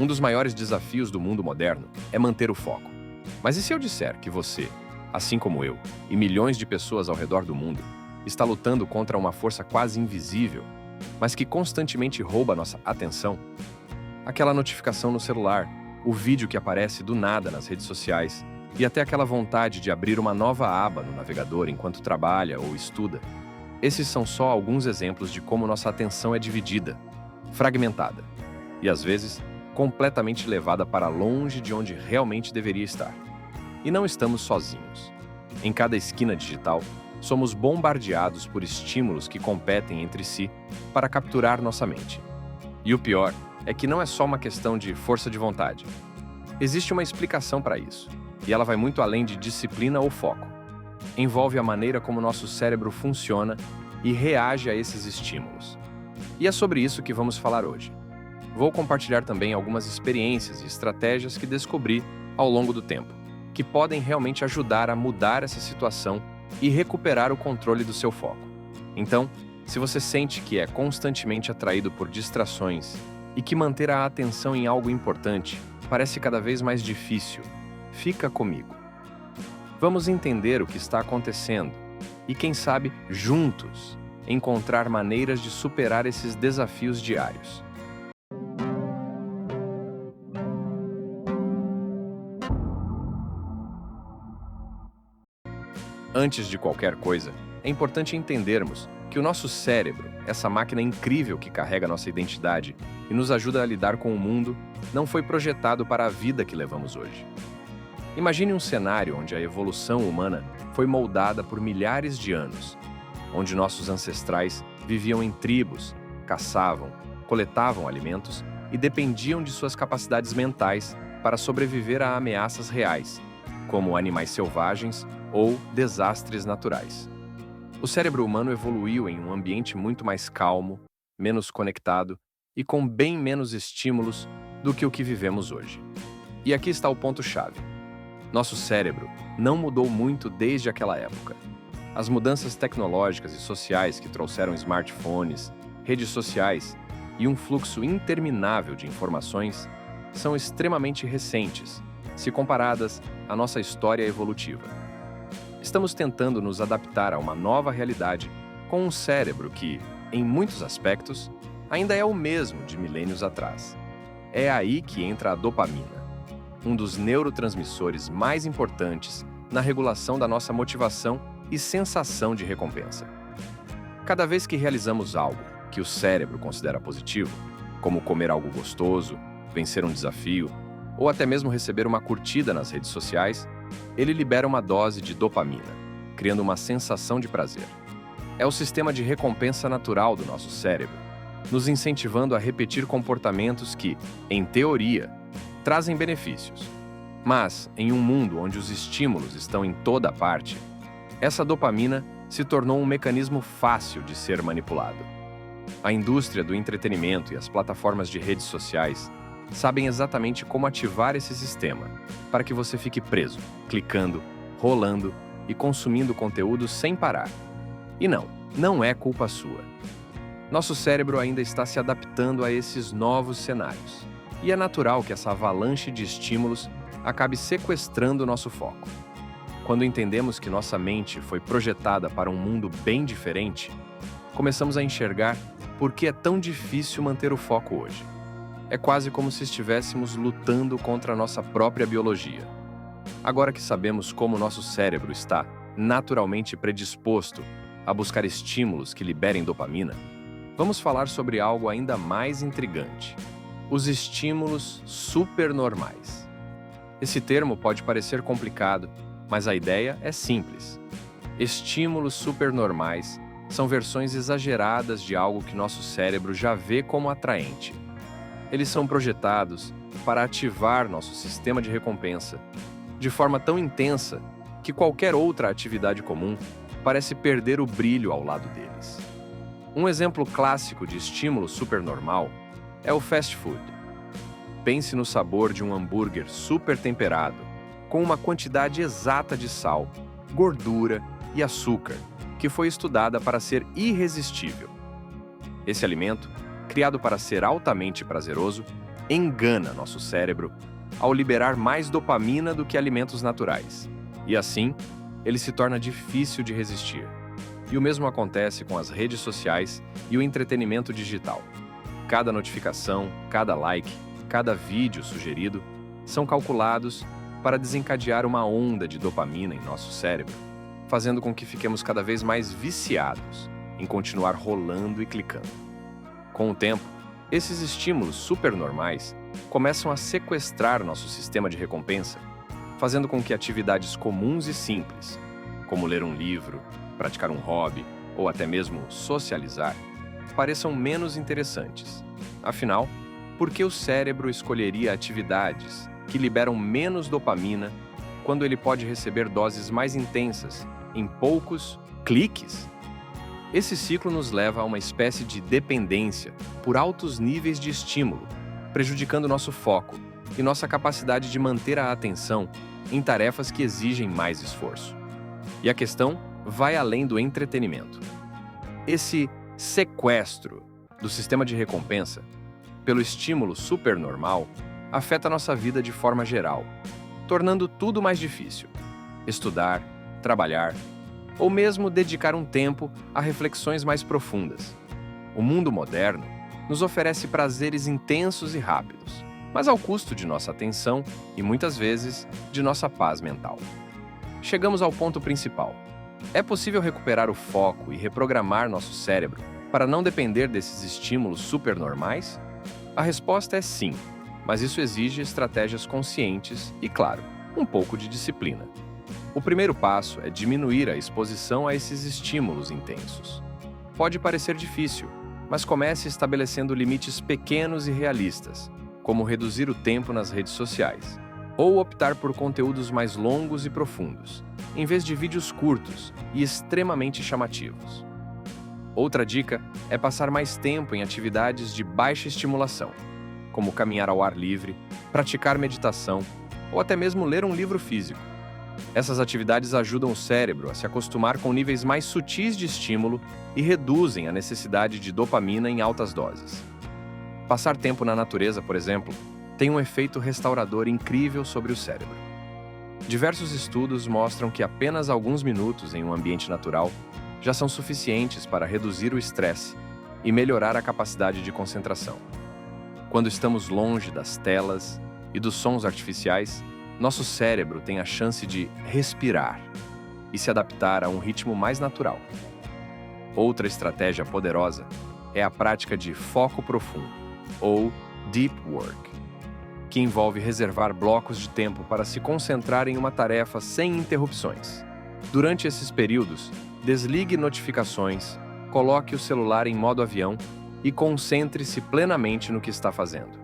Um dos maiores desafios do mundo moderno é manter o foco. Mas e se eu disser que você, assim como eu, e milhões de pessoas ao redor do mundo, está lutando contra uma força quase invisível, mas que constantemente rouba nossa atenção? Aquela notificação no celular, o vídeo que aparece do nada nas redes sociais e até aquela vontade de abrir uma nova aba no navegador enquanto trabalha ou estuda. Esses são só alguns exemplos de como nossa atenção é dividida, fragmentada e, às vezes, completamente levada para longe de onde realmente deveria estar. E não estamos sozinhos. Em cada esquina digital, somos bombardeados por estímulos que competem entre si para capturar nossa mente. E o pior é que não é só uma questão de força de vontade. Existe uma explicação para isso, e ela vai muito além de disciplina ou foco. Envolve a maneira como nosso cérebro funciona e reage a esses estímulos. E é sobre isso que vamos falar hoje. Vou compartilhar também algumas experiências e estratégias que descobri ao longo do tempo, que podem realmente ajudar a mudar essa situação e recuperar o controle do seu foco. Então, se você sente que é constantemente atraído por distrações e que manter a atenção em algo importante parece cada vez mais difícil, fica comigo. Vamos entender o que está acontecendo e, quem sabe, juntos, encontrar maneiras de superar esses desafios diários. Antes de qualquer coisa, é importante entendermos que o nosso cérebro, essa máquina incrível que carrega nossa identidade e nos ajuda a lidar com o mundo, não foi projetado para a vida que levamos hoje. Imagine um cenário onde a evolução humana foi moldada por milhares de anos, onde nossos ancestrais viviam em tribos, caçavam, coletavam alimentos e dependiam de suas capacidades mentais para sobreviver a ameaças reais, como animais selvagens ou desastres naturais. O cérebro humano evoluiu em um ambiente muito mais calmo, menos conectado e com bem menos estímulos do que o que vivemos hoje. E aqui está o ponto-chave. Nosso cérebro não mudou muito desde aquela época. As mudanças tecnológicas e sociais que trouxeram smartphones, redes sociais e um fluxo interminável de informações são extremamente recentes, se comparadas à nossa história evolutiva. Estamos tentando nos adaptar a uma nova realidade com um cérebro que, em muitos aspectos, ainda é o mesmo de milênios atrás. É aí que entra a dopamina, um dos neurotransmissores mais importantes na regulação da nossa motivação e sensação de recompensa. Cada vez que realizamos algo que o cérebro considera positivo, como comer algo gostoso, vencer um desafio, ou até mesmo receber uma curtida nas redes sociais, ele libera uma dose de dopamina, criando uma sensação de prazer. É o sistema de recompensa natural do nosso cérebro, nos incentivando a repetir comportamentos que, em teoria, trazem benefícios. Mas, em um mundo onde os estímulos estão em toda parte, essa dopamina se tornou um mecanismo fácil de ser manipulado. A indústria do entretenimento e as plataformas de redes sociais sabem exatamente como ativar esse sistema para que você fique preso, clicando, rolando e consumindo conteúdo sem parar. E não é culpa sua. Nosso cérebro ainda está se adaptando a esses novos cenários. E é natural que essa avalanche de estímulos acabe sequestrando nosso foco. Quando entendemos que nossa mente foi projetada para um mundo bem diferente, começamos a enxergar por que é tão difícil manter o foco hoje. É quase como se estivéssemos lutando contra a nossa própria biologia. Agora que sabemos como nosso cérebro está naturalmente predisposto a buscar estímulos que liberem dopamina, vamos falar sobre algo ainda mais intrigante: os estímulos supernormais. Esse termo pode parecer complicado, mas a ideia é simples. Estímulos supernormais são versões exageradas de algo que nosso cérebro já vê como atraente. Eles são projetados para ativar nosso sistema de recompensa de forma tão intensa que qualquer outra atividade comum parece perder o brilho ao lado deles. Um exemplo clássico de estímulo supernormal é o fast food. Pense no sabor de um hambúrguer super temperado, com uma quantidade exata de sal, gordura e açúcar, que foi estudada para ser irresistível. Esse alimento, criado para ser altamente prazeroso, engana nosso cérebro ao liberar mais dopamina do que alimentos naturais. E assim, ele se torna difícil de resistir. E o mesmo acontece com as redes sociais e o entretenimento digital. Cada notificação, cada like, cada vídeo sugerido são calculados para desencadear uma onda de dopamina em nosso cérebro, fazendo com que fiquemos cada vez mais viciados em continuar rolando e clicando. Com o tempo, esses estímulos supernormais começam a sequestrar nosso sistema de recompensa, fazendo com que atividades comuns e simples, como ler um livro, praticar um hobby ou até mesmo socializar, pareçam menos interessantes. Afinal, por que o cérebro escolheria atividades que liberam menos dopamina quando ele pode receber doses mais intensas em poucos cliques? Esse ciclo nos leva a uma espécie de dependência por altos níveis de estímulo, prejudicando nosso foco e nossa capacidade de manter a atenção em tarefas que exigem mais esforço. E a questão vai além do entretenimento. Esse sequestro do sistema de recompensa pelo estímulo supernormal afeta nossa vida de forma geral, tornando tudo mais difícil. Estudar, trabalhar, ou mesmo dedicar um tempo a reflexões mais profundas. O mundo moderno nos oferece prazeres intensos e rápidos, mas ao custo de nossa atenção e, muitas vezes, de nossa paz mental. Chegamos ao ponto principal. É possível recuperar o foco e reprogramar nosso cérebro para não depender desses estímulos supernormais? A resposta é sim, mas isso exige estratégias conscientes e, claro, um pouco de disciplina. O primeiro passo é diminuir a exposição a esses estímulos intensos. Pode parecer difícil, mas comece estabelecendo limites pequenos e realistas, como reduzir o tempo nas redes sociais, ou optar por conteúdos mais longos e profundos, em vez de vídeos curtos e extremamente chamativos. Outra dica é passar mais tempo em atividades de baixa estimulação, como caminhar ao ar livre, praticar meditação ou até mesmo ler um livro físico. Essas atividades ajudam o cérebro a se acostumar com níveis mais sutis de estímulo e reduzem a necessidade de dopamina em altas doses. Passar tempo na natureza, por exemplo, tem um efeito restaurador incrível sobre o cérebro. Diversos estudos mostram que apenas alguns minutos em um ambiente natural já são suficientes para reduzir o estresse e melhorar a capacidade de concentração. Quando estamos longe das telas e dos sons artificiais, nosso cérebro tem a chance de respirar e se adaptar a um ritmo mais natural. Outra estratégia poderosa é a prática de foco profundo, ou Deep Work, que envolve reservar blocos de tempo para se concentrar em uma tarefa sem interrupções. Durante esses períodos, desligue notificações, coloque o celular em modo avião e concentre-se plenamente no que está fazendo.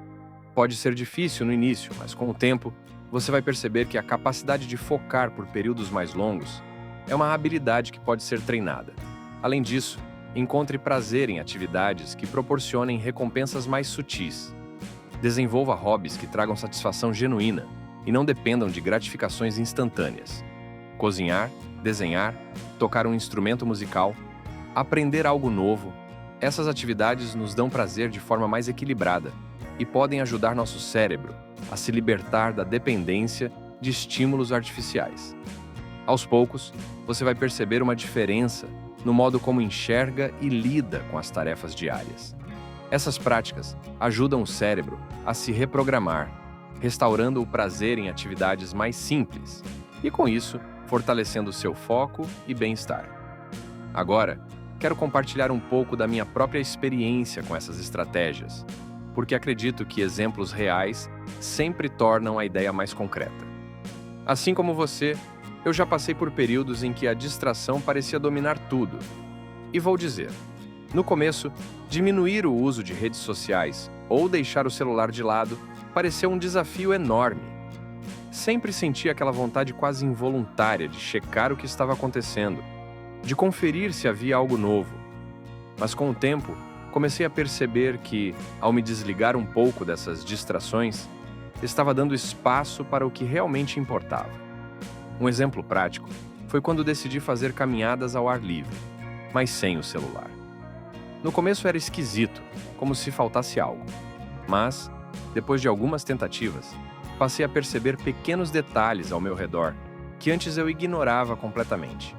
Pode ser difícil no início, mas com o tempo, você vai perceber que a capacidade de focar por períodos mais longos é uma habilidade que pode ser treinada. Além disso, encontre prazer em atividades que proporcionem recompensas mais sutis. Desenvolva hobbies que tragam satisfação genuína e não dependam de gratificações instantâneas. Cozinhar, desenhar, tocar um instrumento musical, aprender algo novo, essas atividades nos dão prazer de forma mais equilibrada e podem ajudar nosso cérebro a se libertar da dependência de estímulos artificiais. Aos poucos, você vai perceber uma diferença no modo como enxerga e lida com as tarefas diárias. Essas práticas ajudam o cérebro a se reprogramar, restaurando o prazer em atividades mais simples e, com isso, fortalecendo seu foco e bem-estar. Agora, quero compartilhar um pouco da minha própria experiência com essas estratégias, porque acredito que exemplos reais sempre tornam a ideia mais concreta. Assim como você, eu já passei por períodos em que a distração parecia dominar tudo. E vou dizer, no começo, diminuir o uso de redes sociais ou deixar o celular de lado pareceu um desafio enorme. Sempre senti aquela vontade quase involuntária de checar o que estava acontecendo, de conferir se havia algo novo. Mas com o tempo, comecei a perceber que, ao me desligar um pouco dessas distrações, estava dando espaço para o que realmente importava. Um exemplo prático foi quando decidi fazer caminhadas ao ar livre, mas sem o celular. No começo era esquisito, como se faltasse algo. Mas, Depois de algumas tentativas, passei a perceber pequenos detalhes ao meu redor que antes eu ignorava completamente.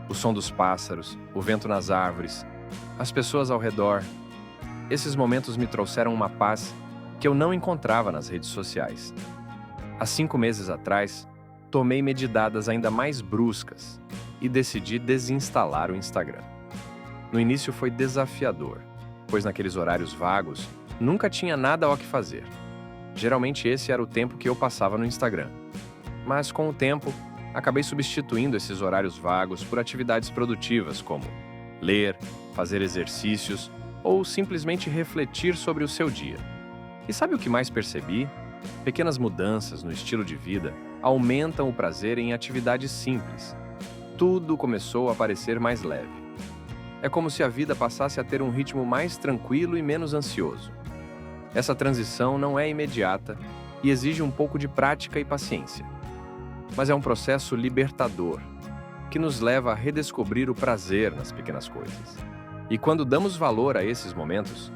O som dos pássaros, o vento nas árvores, as pessoas ao redor. Esses momentos me trouxeram uma paz que eu não encontrava nas redes sociais. Há 5 meses atrás, tomei medidas ainda mais bruscas e decidi desinstalar o Instagram. No início foi desafiador, pois naqueles horários vagos nunca tinha nada ao que fazer. Geralmente esse era o tempo que eu passava no Instagram. Mas com o tempo, acabei substituindo esses horários vagos por atividades produtivas como ler, fazer exercícios ou simplesmente refletir sobre o seu dia. E sabe o que mais percebi? Pequenas mudanças no estilo de vida aumentam o prazer em atividades simples. Tudo começou a parecer mais leve. É como se a vida passasse a ter um ritmo mais tranquilo e menos ansioso. Essa transição não é imediata e exige um pouco de prática e paciência. Mas é um processo libertador, que nos leva a redescobrir o prazer nas pequenas coisas. E quando damos valor a esses momentos,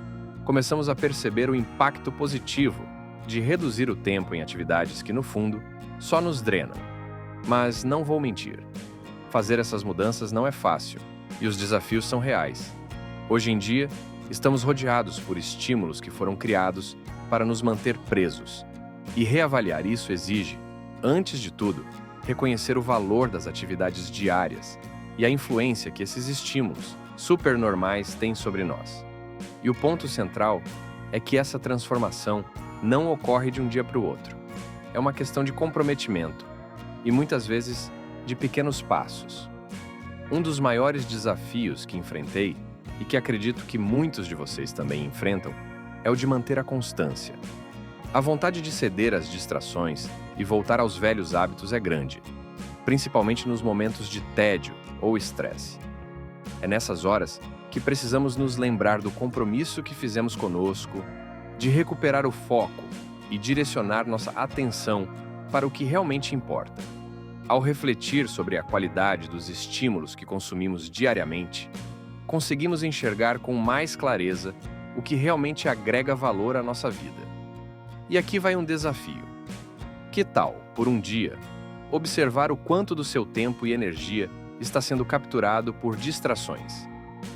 começamos a perceber o impacto positivo de reduzir o tempo em atividades que, no fundo, só nos drenam. Mas não vou mentir. Fazer essas mudanças não é fácil, e os desafios são reais. Hoje em dia, estamos rodeados por estímulos que foram criados para nos manter presos. E reavaliar isso exige, antes de tudo, reconhecer o valor das atividades diárias e a influência que esses estímulos supernormais têm sobre nós. E o ponto central é que essa transformação não ocorre de um dia para o outro. É uma questão de comprometimento e, muitas vezes, de pequenos passos. Um dos maiores desafios que enfrentei, e que acredito que muitos de vocês também enfrentam, é o de manter a constância. A vontade de ceder às distrações e voltar aos velhos hábitos é grande, principalmente nos momentos de tédio ou estresse. É nessas horas que precisamos nos lembrar do compromisso que fizemos conosco, de recuperar o foco e direcionar nossa atenção para o que realmente importa. Ao refletir sobre a qualidade dos estímulos que consumimos diariamente, conseguimos enxergar com mais clareza o que realmente agrega valor à nossa vida. E aqui vai um desafio. Que tal, por um dia, observar o quanto do seu tempo e energia está sendo capturado por distrações?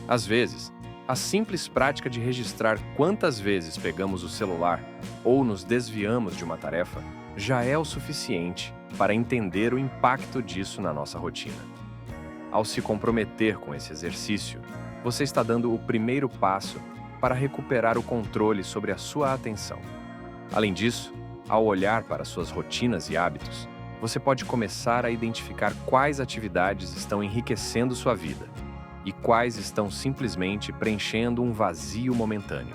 Às vezes, a simples prática de registrar quantas vezes pegamos o celular ou nos desviamos de uma tarefa já é o suficiente para entender o impacto disso na nossa rotina. Ao se comprometer com esse exercício, você está dando o primeiro passo para recuperar o controle sobre a sua atenção. Além disso, ao olhar para suas rotinas e hábitos, você pode começar a identificar quais atividades estão enriquecendo sua vida e quais estão simplesmente preenchendo um vazio momentâneo.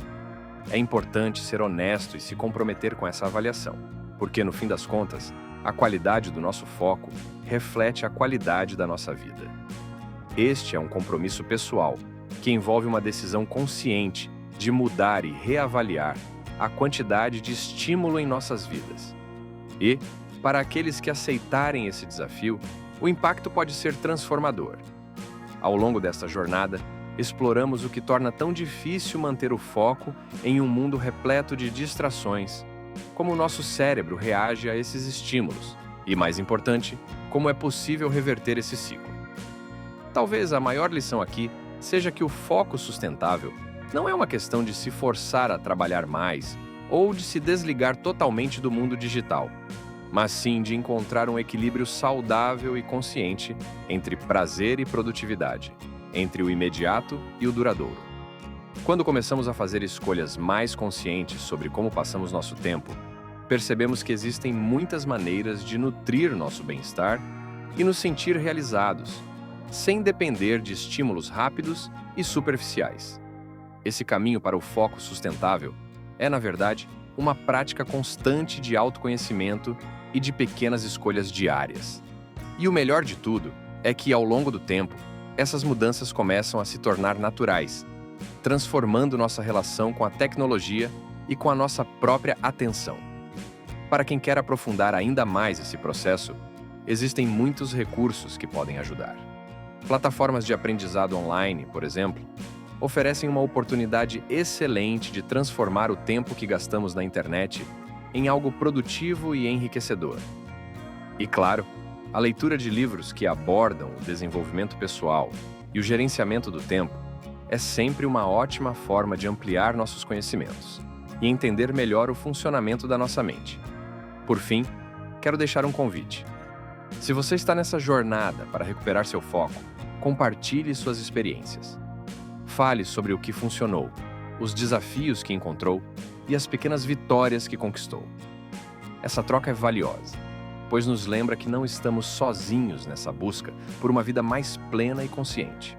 É importante ser honesto e se comprometer com essa avaliação, porque, no fim das contas, a qualidade do nosso foco reflete a qualidade da nossa vida. Este é um compromisso pessoal que envolve uma decisão consciente de mudar e reavaliar a quantidade de estímulo em nossas vidas. E, para aqueles que aceitarem esse desafio, o impacto pode ser transformador. Ao longo desta jornada, exploramos o que torna tão difícil manter o foco em um mundo repleto de distrações, como o nosso cérebro reage a esses estímulos e, mais importante, como é possível reverter esse ciclo. Talvez a maior lição aqui seja que o foco sustentável não é uma questão de se forçar a trabalhar mais ou de se desligar totalmente do mundo digital, mas sim de encontrar um equilíbrio saudável e consciente entre prazer e produtividade, entre o imediato e o duradouro. Quando começamos a fazer escolhas mais conscientes sobre como passamos nosso tempo, percebemos que existem muitas maneiras de nutrir nosso bem-estar e nos sentir realizados, sem depender de estímulos rápidos e superficiais. Esse caminho para o foco sustentável é, na verdade, uma prática constante de autoconhecimento e de pequenas escolhas diárias. E o melhor de tudo é que, ao longo do tempo, essas mudanças começam a se tornar naturais, transformando nossa relação com a tecnologia e com a nossa própria atenção. Para quem quer aprofundar ainda mais esse processo, existem muitos recursos que podem ajudar. Plataformas de aprendizado online, por exemplo, oferecem uma oportunidade excelente de transformar o tempo que gastamos na internet em algo produtivo e enriquecedor. E claro, a leitura de livros que abordam o desenvolvimento pessoal e o gerenciamento do tempo é sempre uma ótima forma de ampliar nossos conhecimentos e entender melhor o funcionamento da nossa mente. Por fim, quero deixar um convite. Se você está nessa jornada para recuperar seu foco, compartilhe suas experiências. Fale sobre o que funcionou, os desafios que encontrou e as pequenas vitórias que conquistou. Essa troca é valiosa, pois nos lembra que não estamos sozinhos nessa busca por uma vida mais plena e consciente.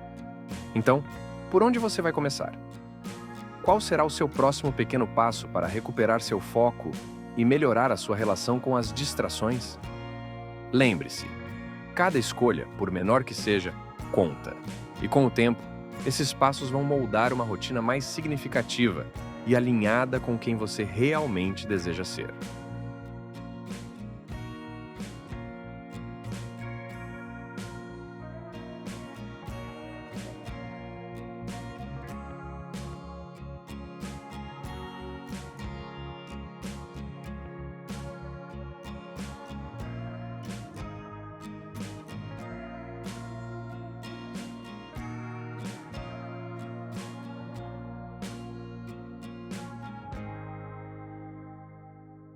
Então, por onde você vai começar? Qual será o seu próximo pequeno passo para recuperar seu foco e melhorar a sua relação com as distrações? Lembre-se, cada escolha, por menor que seja, conta. E com o tempo, esses passos vão moldar uma rotina mais significativa e alinhada com quem você realmente deseja ser.